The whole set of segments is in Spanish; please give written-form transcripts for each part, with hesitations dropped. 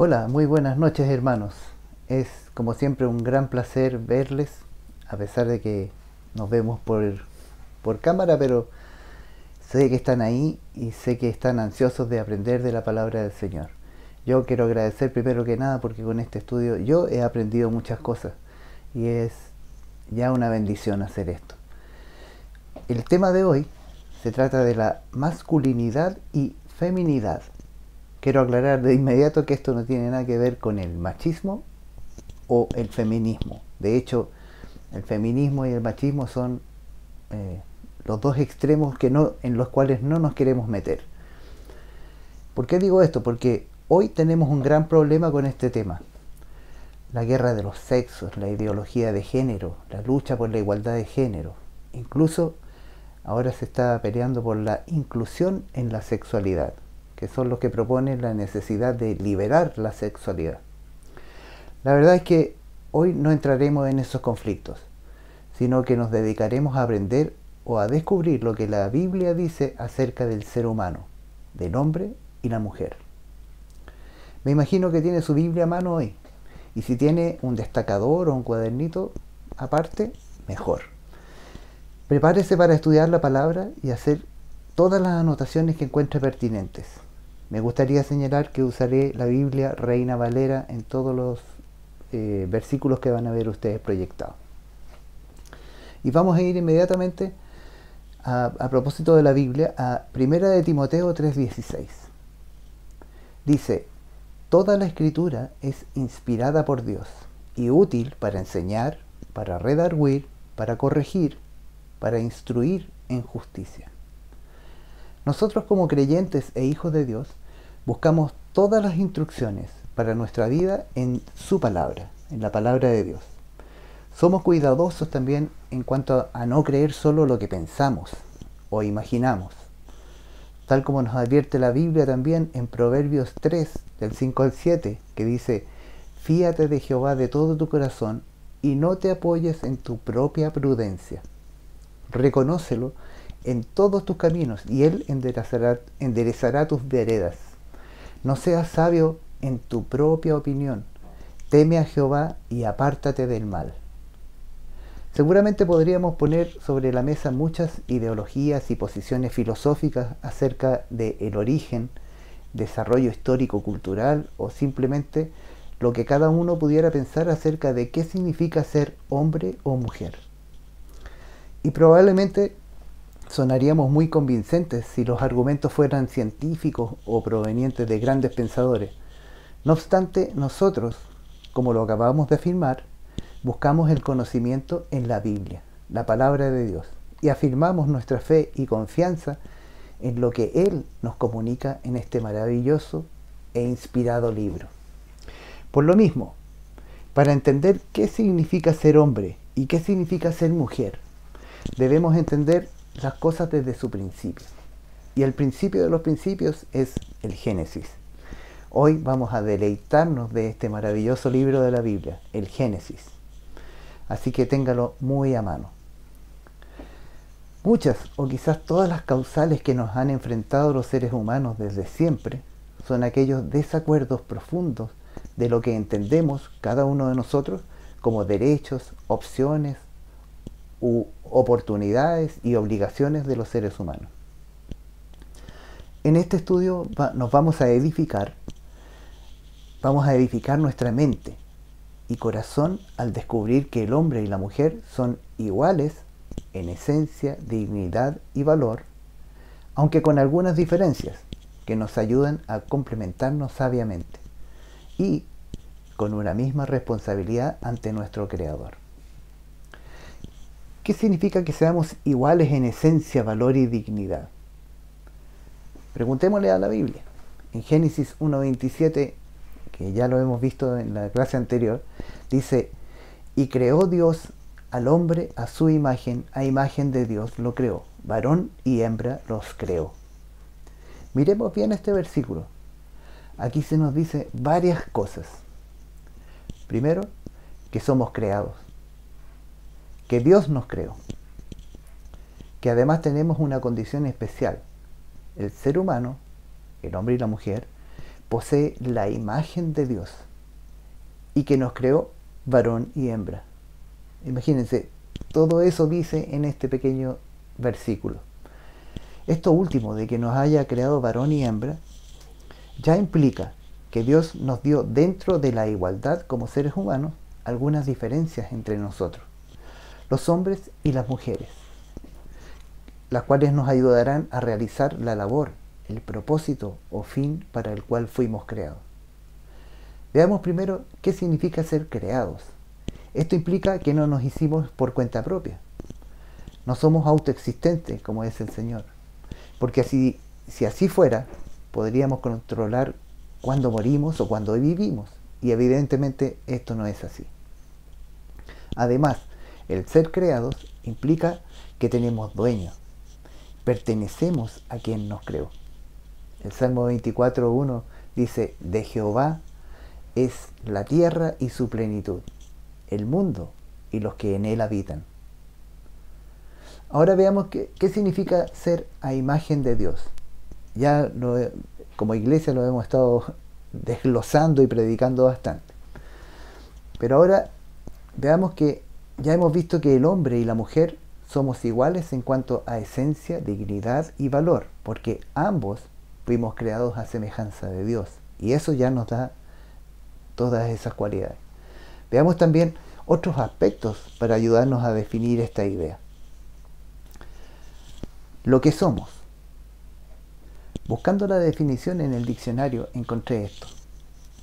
Hola, muy buenas noches hermanos. Es como siempre un gran placer verles, a pesar de que nos vemos por cámara, pero sé que están ahí y sé que están ansiosos de aprender de la palabra del Señor. Yo quiero agradecer primero que nada porque con este estudio yo he aprendido muchas cosas y es ya una bendición hacer esto. El tema de hoy se trata de la masculinidad y feminidad. Quiero aclarar de inmediato que esto no tiene nada que ver con el machismo o el feminismo. De hecho, el feminismo y el machismo son los dos extremos en los cuales no nos queremos meter. ¿Por qué digo esto? Porque hoy tenemos un gran problema con este tema. La guerra de los sexos, la ideología de género, la lucha por la igualdad de género. Incluso ahora se está peleando por la inclusión en la sexualidad, que son los que proponen la necesidad de liberar la sexualidad. La verdad es que hoy no entraremos en esos conflictos, sino que nos dedicaremos a aprender o a descubrir lo que la Biblia dice acerca del ser humano, del hombre y la mujer. Me imagino que tiene su Biblia a mano hoy, y si tiene un destacador o un cuadernito aparte, mejor. Prepárese para estudiar la palabra y hacer todas las anotaciones que encuentre pertinentes. Me gustaría señalar que usaré la Biblia Reina Valera en todos los versículos que van a ver ustedes proyectados. Y vamos a ir inmediatamente a propósito de la Biblia a 1 de Timoteo 3:16. Dice: toda la escritura es inspirada por Dios y útil para enseñar, para redarguir, para corregir, para instruir en justicia. Nosotros como creyentes e hijos de Dios buscamos todas las instrucciones para nuestra vida en su palabra, en la palabra de Dios. Somos cuidadosos también en cuanto a no creer solo lo que pensamos o imaginamos, tal como nos advierte la Biblia también en Proverbios 3, del 5 al 7, que dice: fíate de Jehová de todo tu corazón y no te apoyes en tu propia prudencia. Reconócelo en todos tus caminos y Él enderezará tus veredas. No seas sabio en tu propia opinión. Teme a Jehová y apártate del mal. Seguramente podríamos poner sobre la mesa muchas ideologías y posiciones filosóficas acerca del origen, desarrollo histórico-cultural o simplemente lo que cada uno pudiera pensar acerca de qué significa ser hombre o mujer. Y probablemente sonaríamos muy convincentes si los argumentos fueran científicos o provenientes de grandes pensadores. No obstante, nosotros, como lo acabamos de afirmar, buscamos el conocimiento en la Biblia, la palabra de Dios, y afirmamos nuestra fe y confianza en lo que Él nos comunica en este maravilloso e inspirado libro. Por lo mismo, para entender qué significa ser hombre y qué significa ser mujer, debemos entender las cosas desde su principio. Y el principio de los principios es el Génesis. Hoy vamos a deleitarnos de este maravilloso libro de la Biblia, el Génesis. Así que téngalo muy a mano. Muchas o quizás todas las causales que nos han enfrentado los seres humanos desde siempre son aquellos desacuerdos profundos de lo que entendemos cada uno de nosotros como derechos, opciones u oportunidades y obligaciones de los seres humanos. En este estudio nos vamos a edificar nuestra mente y corazón al descubrir que el hombre y la mujer son iguales en esencia, dignidad y valor, aunque con algunas diferencias que nos ayudan a complementarnos sabiamente y con una misma responsabilidad ante nuestro Creador. ¿Qué significa que seamos iguales en esencia, valor y dignidad? Preguntémosle a la Biblia. En Génesis 1:27, que ya lo hemos visto en la clase anterior, dice: y creó Dios al hombre a su imagen, a imagen de Dios lo creó, varón y hembra los creó. Miremos bien este versículo. Aquí se nos dice varias cosas. Primero, que somos creados, que Dios nos creó, que además tenemos una condición especial. El ser humano, el hombre y la mujer, posee la imagen de Dios y que nos creó varón y hembra. Imagínense, todo eso dice en este pequeño versículo. Esto último, de que nos haya creado varón y hembra, ya implica que Dios nos dio, dentro de la igualdad como seres humanos, algunas diferencias entre nosotros, los hombres y las mujeres, las cuales nos ayudarán a realizar la labor, el propósito o fin para el cual fuimos creados. Veamos primero qué significa ser creados. Esto implica que no nos hicimos por cuenta propia. No somos autoexistentes como es el Señor. Porque si así fuera, podríamos controlar cuándo morimos o cuándo vivimos. Y evidentemente esto no es así. Además, el ser creados implica que tenemos dueño. Pertenecemos a quien nos creó. El Salmo 24:1 dice: de Jehová es la tierra y su plenitud, el mundo y los que en él habitan. Ahora veamos qué significa ser a imagen de Dios. Ya como iglesia lo hemos estado desglosando y predicando bastante. Pero ahora veamos que ya hemos visto que el hombre y la mujer somos iguales en cuanto a esencia, dignidad y valor, porque ambos fuimos creados a semejanza de Dios. Y eso ya nos da todas esas cualidades. Veamos también otros aspectos para ayudarnos a definir esta idea. Lo que somos. Buscando la definición en el diccionario encontré esto.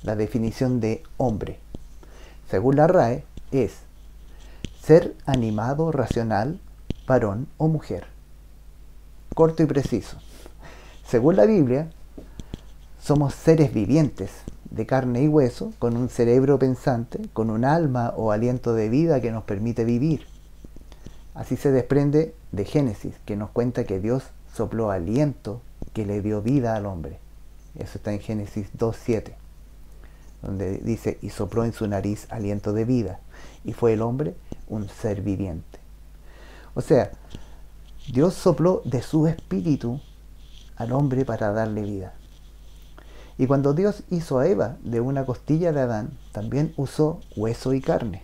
La definición de hombre. Según la RAE, es ser animado, racional, varón o mujer. Corto y preciso. Según la Biblia, somos seres vivientes, de carne y hueso, con un cerebro pensante, con un alma o aliento de vida que nos permite vivir. Así se desprende de Génesis, que nos cuenta que Dios sopló aliento que le dio vida al hombre. Eso está en Génesis 2:7, donde dice: y sopló en su nariz aliento de vida, y fue el hombre un ser viviente. O sea, Dios sopló de su espíritu al hombre para darle vida. Y cuando Dios hizo a Eva de una costilla de Adán, también usó hueso y carne.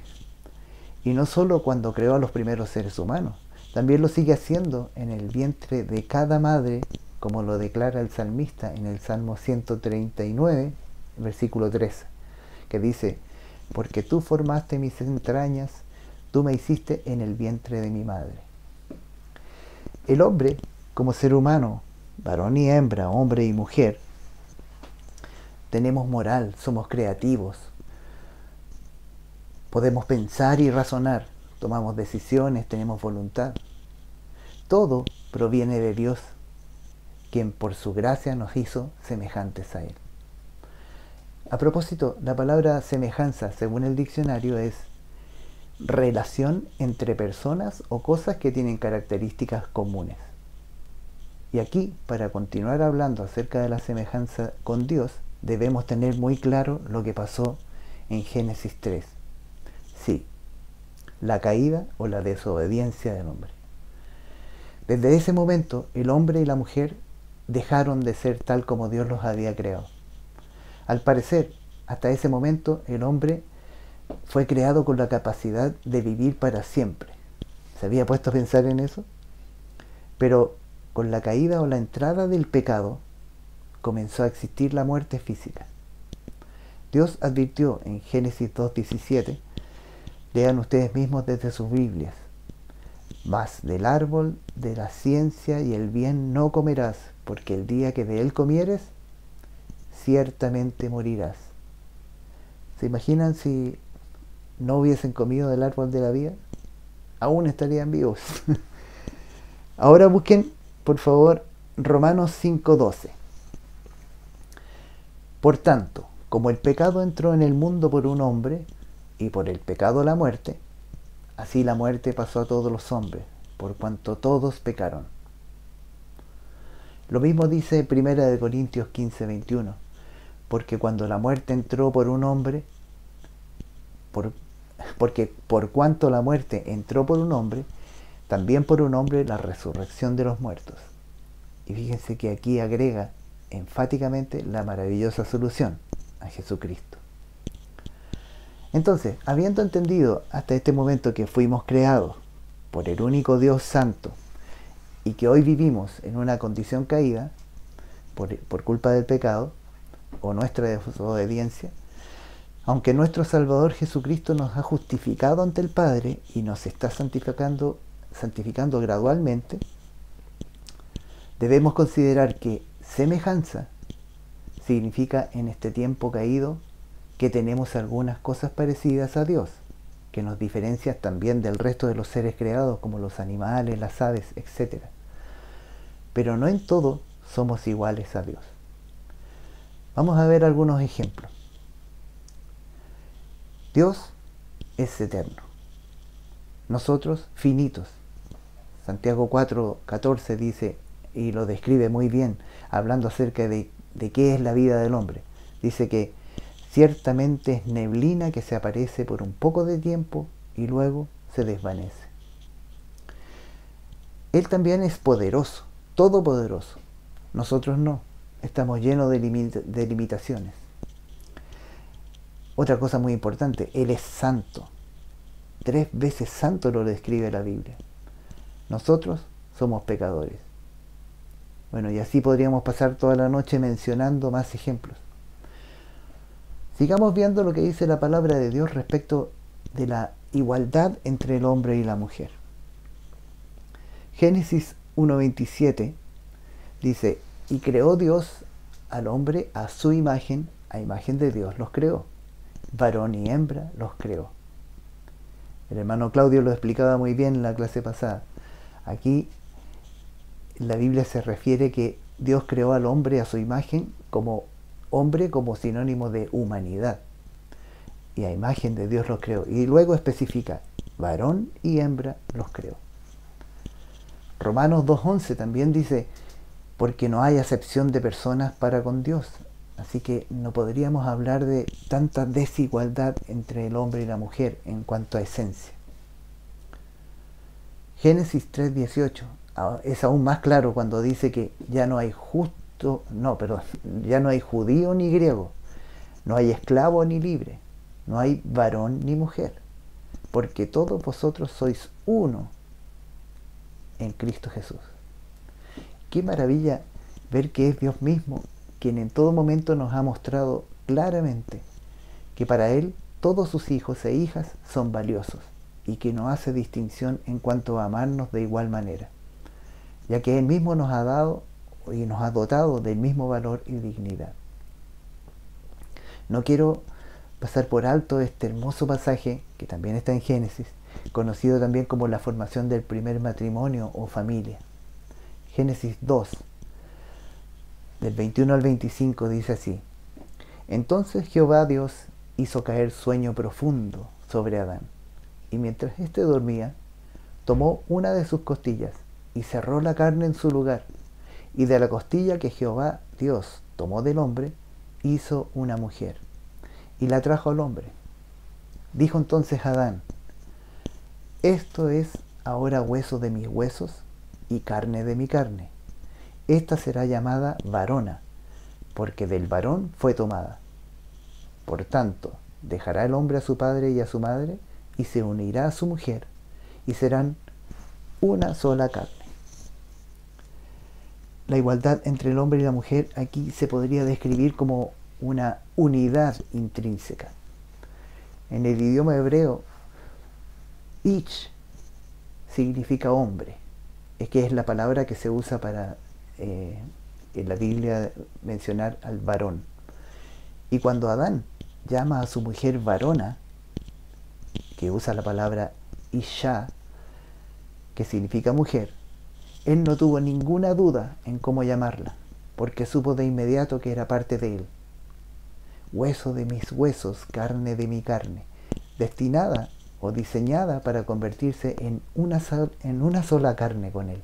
Y no solo cuando creó a los primeros seres humanos, también lo sigue haciendo en el vientre de cada madre, como lo declara el salmista en el Salmo 139, versículo 13, que dice: porque tú formaste mis entrañas, tú me hiciste en el vientre de mi madre. El hombre, como ser humano, varón y hembra, hombre y mujer, tenemos moral, somos creativos, podemos pensar y razonar, tomamos decisiones, tenemos voluntad. Todo proviene de Dios, quien por su gracia nos hizo semejantes a Él. A propósito, la palabra semejanza, según el diccionario, es relación entre personas o cosas que tienen características comunes. Y aquí, para continuar hablando acerca de la semejanza con Dios, debemos tener muy claro lo que pasó en Génesis 3. Sí, la caída o la desobediencia del hombre. Desde ese momento, el hombre y la mujer dejaron de ser tal como Dios los había creado. Al parecer, hasta ese momento, el hombre fue creado con la capacidad de vivir para siempre. ¿Se había puesto a pensar en eso? Pero con la caída o la entrada del pecado, comenzó a existir la muerte física. Dios advirtió en Génesis 2:17, lean ustedes mismos desde sus Biblias: mas del árbol de la ciencia y el bien no comerás, porque el día que de él comieres, ciertamente morirás. ¿Se imaginan si no hubiesen comido del árbol de la vida? Aún estarían vivos. Ahora busquen, por favor, Romanos 5:12. Por tanto, como el pecado entró en el mundo por un hombre, y por el pecado la muerte, así la muerte pasó a todos los hombres, por cuanto todos pecaron. Lo mismo dice 1 Corintios 15:21, porque cuando la muerte entró por un hombre, porque por cuanto la muerte entró por un hombre, también por un hombre la resurrección de los muertos. Y fíjense que aquí agrega enfáticamente la maravillosa solución, a Jesucristo. Entonces, habiendo entendido hasta este momento que fuimos creados por el único Dios santo y que hoy vivimos en una condición caída por culpa del pecado o nuestra desobediencia, aunque nuestro Salvador Jesucristo nos ha justificado ante el Padre y nos está santificando gradualmente, debemos considerar que semejanza significa en este tiempo caído que tenemos algunas cosas parecidas a Dios, que nos diferencian también del resto de los seres creados, como los animales, las aves, etc. Pero no en todo somos iguales a Dios. Vamos a ver algunos ejemplos. Dios es eterno. Nosotros finitos. Santiago 4:14 dice, y lo describe muy bien, hablando acerca de qué es la vida del hombre. Dice que ciertamente es neblina que se aparece por un poco de tiempo y luego se desvanece. Él también es poderoso, todopoderoso. Nosotros no, estamos llenos de limitaciones. Otra cosa muy importante, Él es santo. 3 veces santo lo describe la Biblia. Nosotros somos pecadores. Bueno, y así podríamos pasar toda la noche mencionando más ejemplos. Sigamos viendo lo que dice la palabra de Dios respecto de la igualdad entre el hombre y la mujer. Génesis 1:27 dice, y creó Dios al hombre a su imagen, a imagen de Dios los creó. Varón y hembra los creó. El hermano Claudio lo explicaba muy bien en la clase pasada. Aquí la Biblia se refiere que Dios creó al hombre a su imagen como hombre, como sinónimo de humanidad. Y a imagen de Dios los creó. Y luego especifica, varón y hembra los creó. Romanos 2:11 también dice, porque no hay acepción de personas para con Dios. Así que no podríamos hablar de tanta desigualdad entre el hombre y la mujer en cuanto a esencia. Génesis 3:18 es aún más claro cuando dice que ya no hay ya no hay judío ni griego, no hay esclavo ni libre, no hay varón ni mujer, porque todos vosotros sois uno en Cristo Jesús. Qué maravilla ver que es Dios mismo quien en todo momento nos ha mostrado claramente que para Él todos sus hijos e hijas son valiosos y que no hace distinción en cuanto a amarnos de igual manera, ya que Él mismo nos ha dado y nos ha dotado del mismo valor y dignidad. No quiero pasar por alto este hermoso pasaje, que también está en Génesis, conocido también como la formación del primer matrimonio o familia. Génesis 2, del 21 al 25 dice así, entonces Jehová Dios hizo caer sueño profundo sobre Adán, y mientras éste dormía, tomó una de sus costillas y cerró la carne en su lugar, y de la costilla que Jehová Dios tomó del hombre, hizo una mujer, y la trajo al hombre. Dijo entonces Adán, esto es ahora hueso de mis huesos y carne de mi carne. Esta será llamada varona, porque del varón fue tomada. Por tanto, dejará el hombre a su padre y a su madre, y se unirá a su mujer, y serán una sola carne. La igualdad entre el hombre y la mujer aquí se podría describir como una unidad intrínseca. En el idioma hebreo, ich significa hombre. Es que es la palabra que se usa para en la Biblia mencionar al varón. Y cuando Adán llama a su mujer varona, que usa la palabra isha, que significa mujer, él no tuvo ninguna duda en cómo llamarla, porque supo de inmediato que era parte de él. Hueso de mis huesos, carne de mi carne, destinada o diseñada para convertirse en una sola carne con él.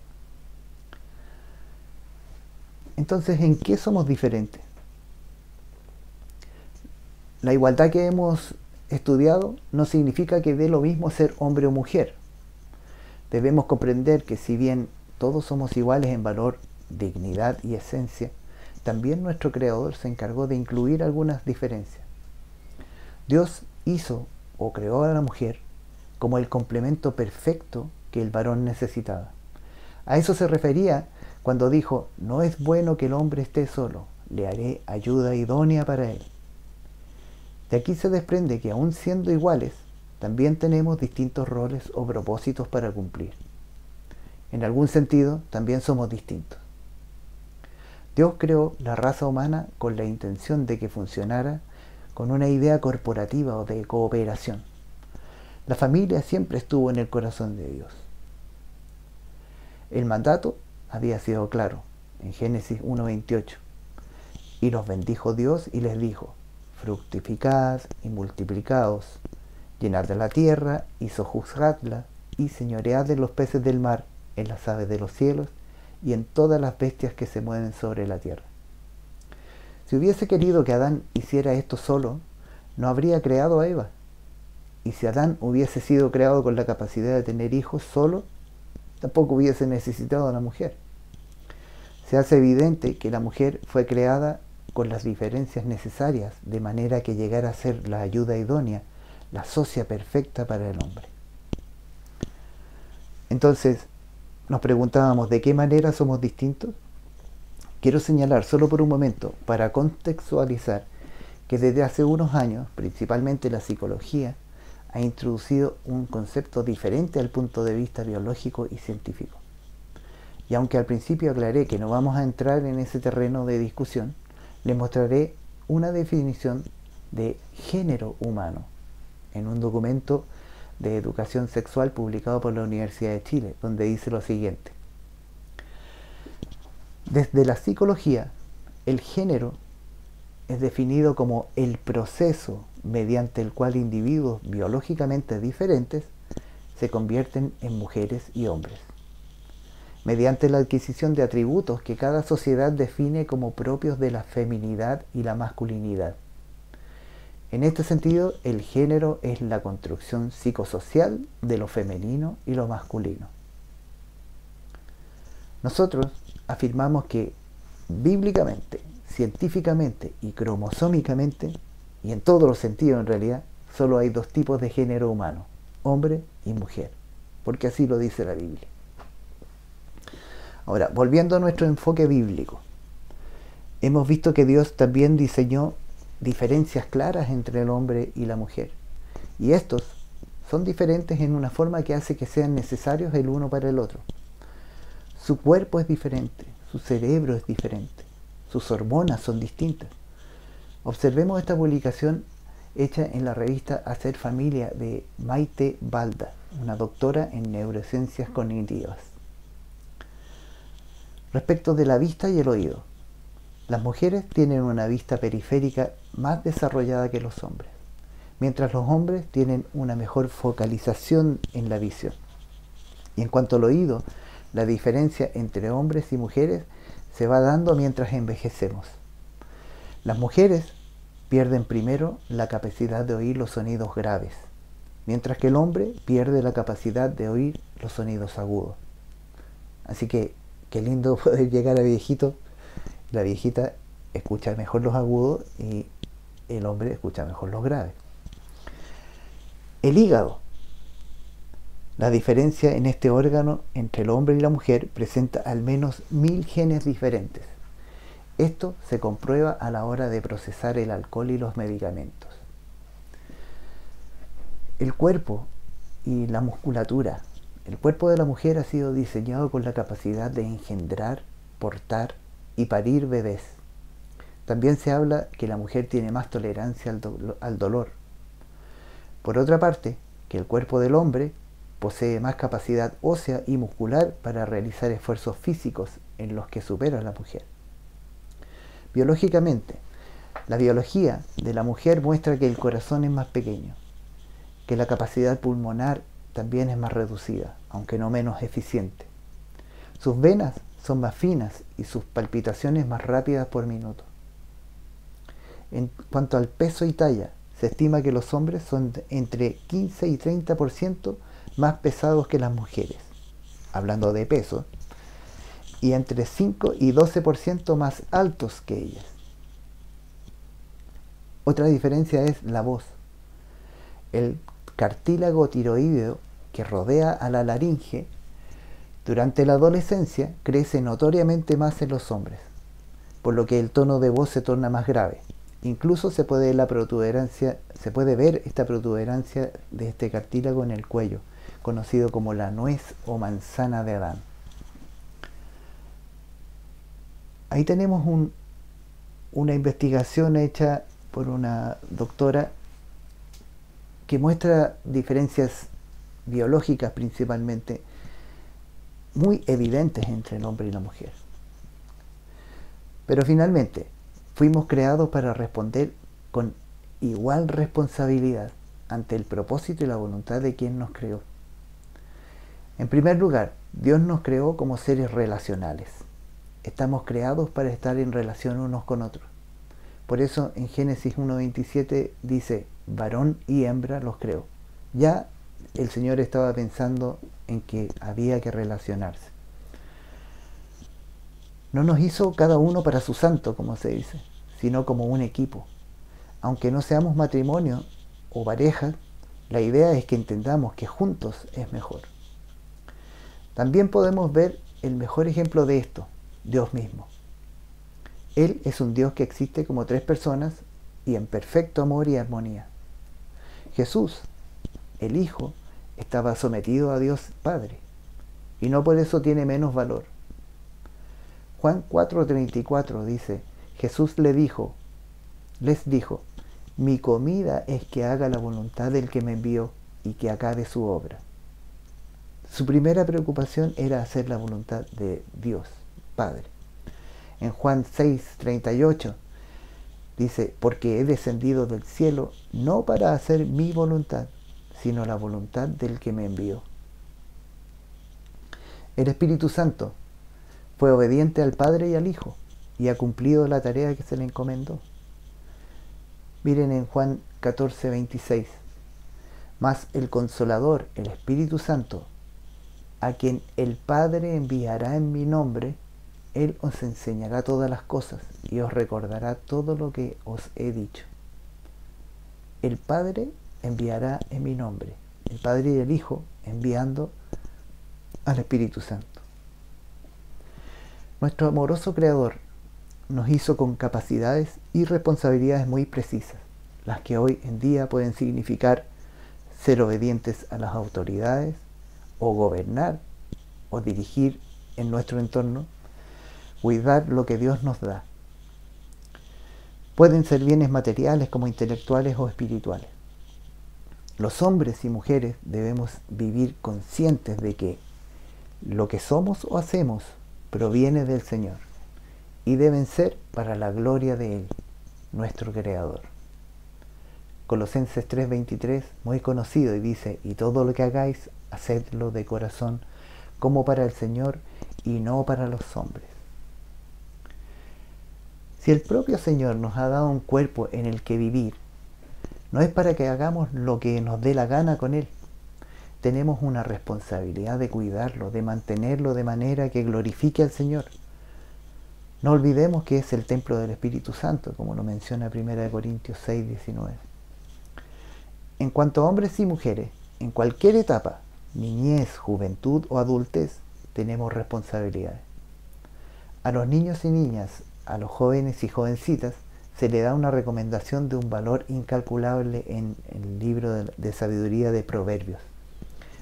Entonces, ¿en qué somos diferentes? La igualdad que hemos estudiado no significa que dé lo mismo ser hombre o mujer. Debemos comprender que si bien todos somos iguales en valor, dignidad y esencia, también nuestro Creador se encargó de incluir algunas diferencias. Dios hizo o creó a la mujer como el complemento perfecto que el varón necesitaba. A eso se refería cuando dijo: no es bueno que el hombre esté solo, le haré ayuda idónea para él. De aquí se desprende que aun siendo iguales, también tenemos distintos roles o propósitos para cumplir. En algún sentido, también somos distintos. Dios creó la raza humana con la intención de que funcionara con una idea corporativa o de cooperación. La familia siempre estuvo en el corazón de Dios. El mandato había sido claro, en Génesis 1:28. Y los bendijo Dios y les dijo: fructificad y multiplicaos, llenad de la tierra y sojuzgadla, y señoread de los peces del mar, en las aves de los cielos, y en todas las bestias que se mueven sobre la tierra. Si hubiese querido que Adán hiciera esto solo, no habría creado a Eva. Y si Adán hubiese sido creado con la capacidad de tener hijos solo, tampoco hubiese necesitado a la mujer. Se hace evidente que la mujer fue creada con las diferencias necesarias, de manera que llegara a ser la ayuda idónea, la socia perfecta para el hombre. Entonces, nos preguntábamos: ¿de qué manera somos distintos? Quiero señalar solo por un momento, para contextualizar, que desde hace unos años, principalmente la psicología, ha introducido un concepto diferente al punto de vista biológico y científico. Y aunque al principio aclaré que no vamos a entrar en ese terreno de discusión, les mostraré una definición de género humano en un documento de educación sexual publicado por la Universidad de Chile, donde dice lo siguiente: desde la psicología, el género es definido como el proceso mediante el cual individuos biológicamente diferentes se convierten en mujeres y hombres, mediante la adquisición de atributos que cada sociedad define como propios de la feminidad y la masculinidad. En este sentido, el género es la construcción psicosocial de lo femenino y lo masculino. Nosotros afirmamos que bíblicamente, científicamente y cromosómicamente, y en todos los sentidos en realidad, solo hay dos tipos de género humano: hombre y mujer, porque así lo dice la Biblia. Ahora, volviendo a nuestro enfoque bíblico, hemos visto que Dios también diseñó diferencias claras entre el hombre y la mujer, y estos son diferentes en una forma que hace que sean necesarios el uno para el otro. Su cuerpo es diferente, su cerebro es diferente, sus hormonas son distintas. Observemos esta publicación hecha en la revista Hacer Familia de Maite Balda, una doctora en neurociencias cognitivas. Respecto de la vista y el oído, las mujeres tienen una vista periférica más desarrollada que los hombres, mientras los hombres tienen una mejor focalización en la visión. Y en cuanto al oído, la diferencia entre hombres y mujeres se va dando mientras envejecemos. Las mujeres pierden primero la capacidad de oír los sonidos graves, mientras que el hombre pierde la capacidad de oír los sonidos agudos. Así que qué lindo poder llegar a viejito. La viejita escucha mejor los agudos y el hombre escucha mejor los graves. El hígado. La diferencia en este órgano entre el hombre y la mujer presenta al menos 1000 genes diferentes. Esto se comprueba a la hora de procesar el alcohol y los medicamentos. El cuerpo y la musculatura. El cuerpo de la mujer ha sido diseñado con la capacidad de engendrar, portar y parir bebés. También se habla que la mujer tiene más tolerancia al dolor. Por otra parte, que el cuerpo del hombre posee más capacidad ósea y muscular para realizar esfuerzos físicos en los que supera a la mujer. Biológicamente, la biología de la mujer muestra que el corazón es más pequeño, que la capacidad pulmonar también es más reducida, aunque no menos eficiente. Sus venas son más finas y sus palpitaciones más rápidas por minuto. En cuanto al peso y talla, se estima que los hombres son entre 15 y 30% más pesados que las mujeres, hablando de peso, y entre 5 y 12% más altos que ellas. Otra diferencia es la voz. El cartílago tiroideo que rodea a la laringe durante la adolescencia crece notoriamente más en los hombres, por lo que el tono de voz se torna más grave. Incluso se puede ver esta protuberancia de este cartílago en el cuello, conocido como la nuez o manzana de Adán. Ahí tenemos una investigación hecha por una doctora que muestra diferencias biológicas principalmente muy evidentes entre el hombre y la mujer. Pero finalmente, fuimos creados para responder con igual responsabilidad ante el propósito y la voluntad de quien nos creó. En primer lugar, Dios nos creó como seres relacionales. Estamos creados para estar en relación unos con otros. Por eso en Génesis 1:27 dice, varón y hembra los creó. Ya el Señor estaba pensando en que había que relacionarse. No nos hizo cada uno para su santo, como se dice, sino como un equipo. Aunque no seamos matrimonio o pareja, la idea es que entendamos que juntos es mejor. También podemos ver el mejor ejemplo de esto, Dios mismo. Él es un Dios que existe como tres personas y en perfecto amor y armonía. Jesús, el Hijo, estaba sometido a Dios Padre y no por eso tiene menos valor. Juan 4:34 dice, Jesús les dijo, mi comida es que haga la voluntad del que me envió y que acabe su obra. Su primera preocupación era hacer la voluntad de Dios, Padre. En Juan 6:38 dice, porque he descendido del cielo no para hacer mi voluntad, sino la voluntad del que me envió. El Espíritu Santo fue obediente al Padre y al Hijo y ha cumplido la tarea que se le encomendó. Miren en Juan 14:26, mas el Consolador, el Espíritu Santo, a quien el Padre enviará en mi nombre, Él os enseñará todas las cosas y os recordará todo lo que os he dicho. El Padre enviará en mi nombre, el Padre y el Hijo enviando al Espíritu Santo. Nuestro amoroso Creador nos hizo con capacidades y responsabilidades muy precisas, las que hoy en día pueden significar ser obedientes a las autoridades, o gobernar, o dirigir en nuestro entorno, cuidar lo que Dios nos da. Pueden ser bienes materiales como intelectuales o espirituales. Los hombres y mujeres debemos vivir conscientes de que lo que somos o hacemos proviene del Señor y deben ser para la gloria de Él, nuestro Creador. Colosenses 3:23, muy conocido, y dice, y todo lo que hagáis, hacedlo de corazón, como para el Señor y no para los hombres. Si el propio Señor nos ha dado un cuerpo en el que vivir, no es para que hagamos lo que nos dé la gana con él. Tenemos una responsabilidad de cuidarlo, de mantenerlo de manera que glorifique al Señor. No olvidemos que es el templo del Espíritu Santo, como lo menciona 1 Corintios 6:19. En cuanto a hombres y mujeres, en cualquier etapa, niñez, juventud o adultez, tenemos responsabilidades. A los niños y niñas, a los jóvenes y jovencitas, se le da una recomendación de un valor incalculable en el libro de sabiduría de Proverbios.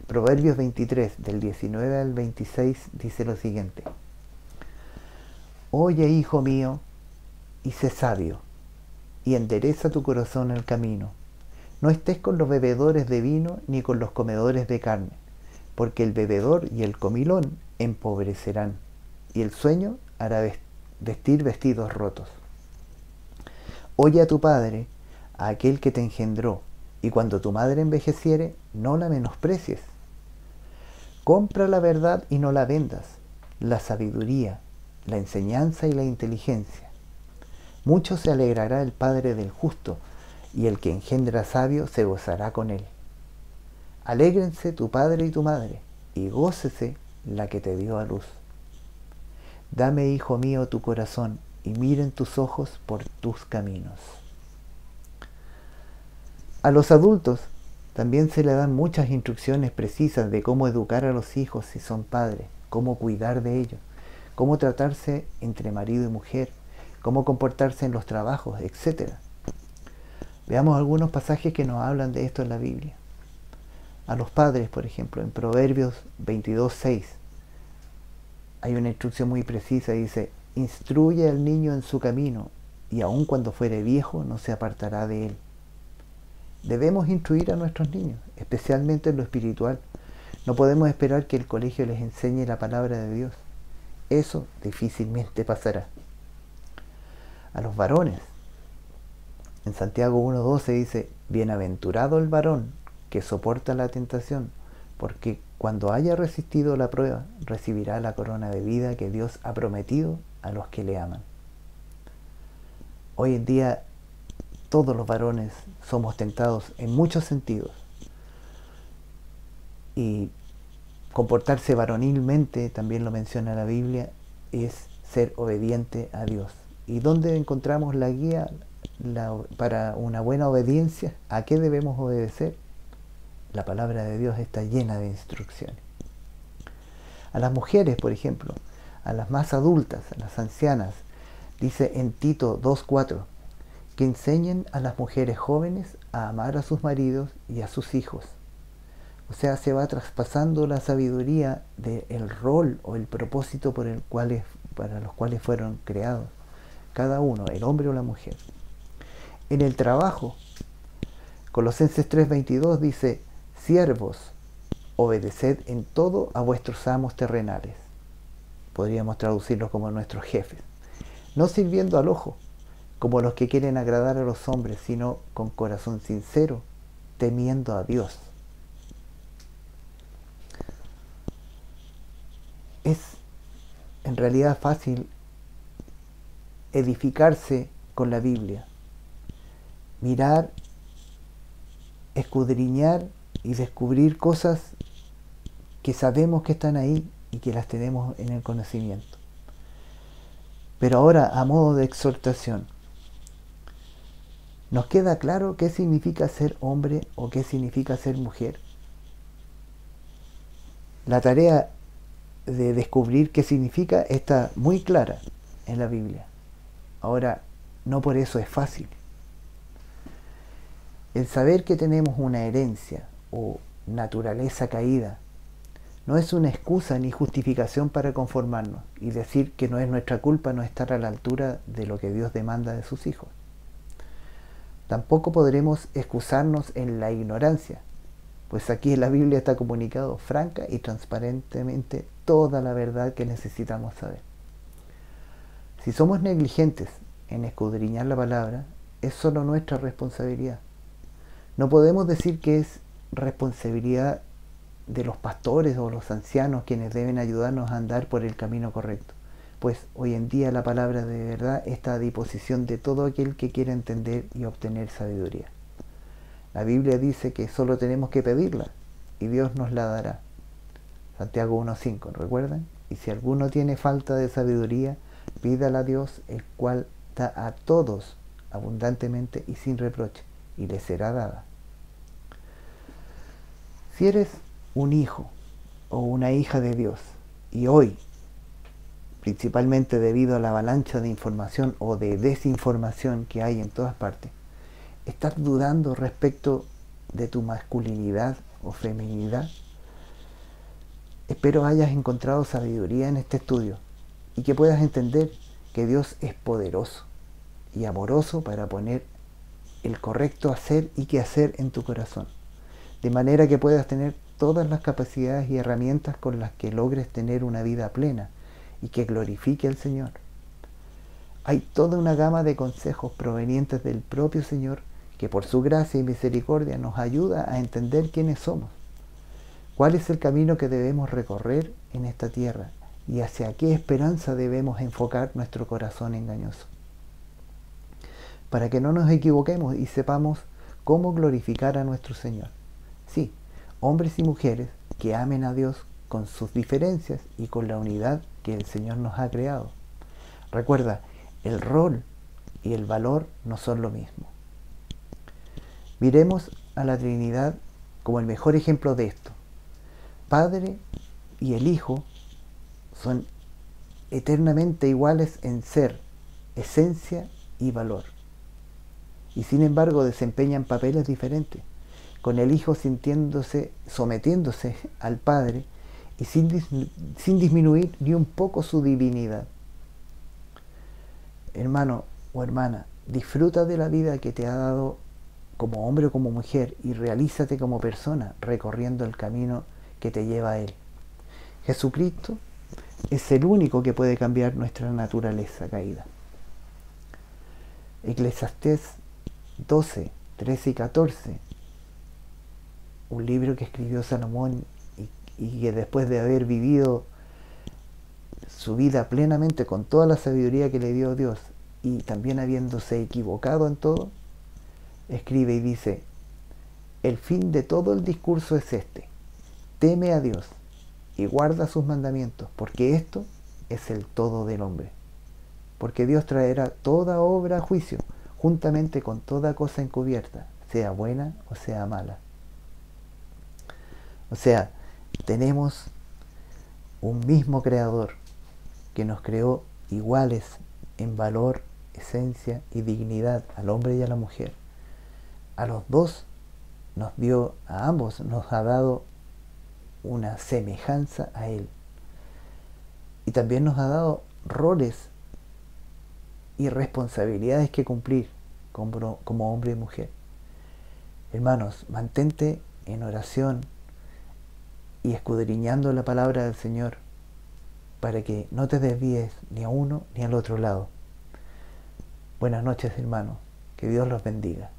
Proverbios 23, del 19 al 26, dice lo siguiente. Oye, hijo mío, y sé sabio, y endereza tu corazón el camino. No estés con los bebedores de vino ni con los comedores de carne, porque el bebedor y el comilón empobrecerán, y el sueño hará vestir vestidos rotos. Oye a tu padre, a aquel que te engendró, y cuando tu madre envejeciere, no la menosprecies. Compra la verdad y no la vendas, la sabiduría, la enseñanza y la inteligencia. Mucho se alegrará el padre del justo, y el que engendra sabio se gozará con él. Alégrense tu padre y tu madre, y gócese la que te dio a luz. Dame, hijo mío, tu corazón, y miren tus ojos por tus caminos. A los adultos también se le dan muchas instrucciones precisas de cómo educar a los hijos si son padres, cómo cuidar de ellos, cómo tratarse entre marido y mujer, cómo comportarse en los trabajos, etc. Veamos algunos pasajes que nos hablan de esto en la Biblia. A los padres, por ejemplo, en Proverbios 22:6 hay una instrucción muy precisa, dice: instruye al niño en su camino, y aun cuando fuere viejo no se apartará de él. Debemos instruir a nuestros niños, especialmente en lo espiritual. No podemos esperar que el colegio les enseñe la palabra de Dios. Eso difícilmente pasará. A los varones, en Santiago 1:12 dice: bienaventurado el varón que soporta la tentación, porque cuando haya resistido la prueba, recibirá la corona de vida que Dios ha prometido a los que le aman. Hoy en día todos los varones somos tentados en muchos sentidos, y comportarse varonilmente, también lo menciona la Biblia, es ser obediente a Dios. ¿Y dónde encontramos la guía para una buena obediencia? ¿A qué debemos obedecer? La palabra de Dios está llena de instrucciones. A las mujeres, por ejemplo, a las más adultas, a las ancianas, dice en Tito 2:4, que enseñen a las mujeres jóvenes a amar a sus maridos y a sus hijos. O sea, se va traspasando la sabiduría del rol o el propósito para los cuales fueron creados, cada uno, el hombre o la mujer. En el trabajo, Colosenses 3:22 dice: siervos, obedeced en todo a vuestros amos terrenales. Podríamos traducirlo como nuestros jefes. No sirviendo al ojo, como los que quieren agradar a los hombres, sino con corazón sincero, temiendo a Dios. Es en realidad fácil edificarse con la Biblia, mirar, escudriñar y descubrir cosas que sabemos que están ahí y que las tenemos en el conocimiento. Pero ahora, a modo de exhortación, ¿nos queda claro qué significa ser hombre o qué significa ser mujer? La tarea de descubrir qué significa está muy clara en la Biblia. Ahora, no por eso es fácil. El saber que tenemos una herencia o naturaleza caída no es una excusa ni justificación para conformarnos y decir que no es nuestra culpa no estar a la altura de lo que Dios demanda de sus hijos. Tampoco podremos excusarnos en la ignorancia, pues aquí en la Biblia está comunicado franca y transparentemente toda la verdad que necesitamos saber. Si somos negligentes en escudriñar la palabra, es solo nuestra responsabilidad. No podemos decir que es responsabilidad de los pastores o los ancianos quienes deben ayudarnos a andar por el camino correcto, pues hoy en día la palabra de verdad está a disposición de todo aquel que quiera entender y obtener sabiduría. La Biblia dice que solo tenemos que pedirla y Dios nos la dará. Santiago 1:5, ¿recuerdan? Y si alguno tiene falta de sabiduría, pídala a Dios, el cual da a todos abundantemente y sin reproche, y le será dada. Si eres un hijo o una hija de Dios y hoy, principalmente debido a la avalancha de información o de desinformación que hay en todas partes, estás dudando respecto de tu masculinidad o feminidad, espero hayas encontrado sabiduría en este estudio y que puedas entender que Dios es poderoso y amoroso para poner el correcto hacer y quehacer en tu corazón, de manera que puedas tener todas las capacidades y herramientas con las que logres tener una vida plena y que glorifique al Señor. Hay toda una gama de consejos provenientes del propio Señor que por su gracia y misericordia nos ayuda a entender quiénes somos, cuál es el camino que debemos recorrer en esta tierra y hacia qué esperanza debemos enfocar nuestro corazón engañoso, para que no nos equivoquemos y sepamos cómo glorificar a nuestro Señor. Sí, hombres y mujeres que amen a Dios con sus diferencias y con la unidad que el Señor nos ha creado. Recuerda, el rol y el valor no son lo mismo. Miremos a la Trinidad como el mejor ejemplo de esto. Padre y el Hijo son eternamente iguales en ser, esencia y valor. Y sin embargo desempeñan papeles diferentes, con el Hijo sometiéndose al Padre y sin disminuir ni un poco su divinidad. Hermano o hermana, disfruta de la vida que te ha dado como hombre o como mujer y realízate como persona recorriendo el camino que te lleva a Él. Jesucristo es el único que puede cambiar nuestra naturaleza caída. Eclesiastés 12, 13 y 14, un libro que escribió Salomón y que después de haber vivido su vida plenamente con toda la sabiduría que le dio Dios y también habiéndose equivocado en todo, escribe y dice: el fin de todo el discurso es este: teme a Dios y guarda sus mandamientos, porque esto es el todo del hombre. Porque Dios traerá toda obra a juicio, juntamente con toda cosa encubierta, sea buena o sea mala. O sea, tenemos un mismo creador que nos creó iguales en valor, esencia y dignidad al hombre y a la mujer. A los dos a ambos nos ha dado una semejanza a Él. Y también nos ha dado roles y responsabilidades que cumplir como hombre y mujer. Hermanos, mantente en oración y escudriñando la palabra del Señor para que no te desvíes ni a uno ni al otro lado. Buenas noches, hermanos. Que Dios los bendiga.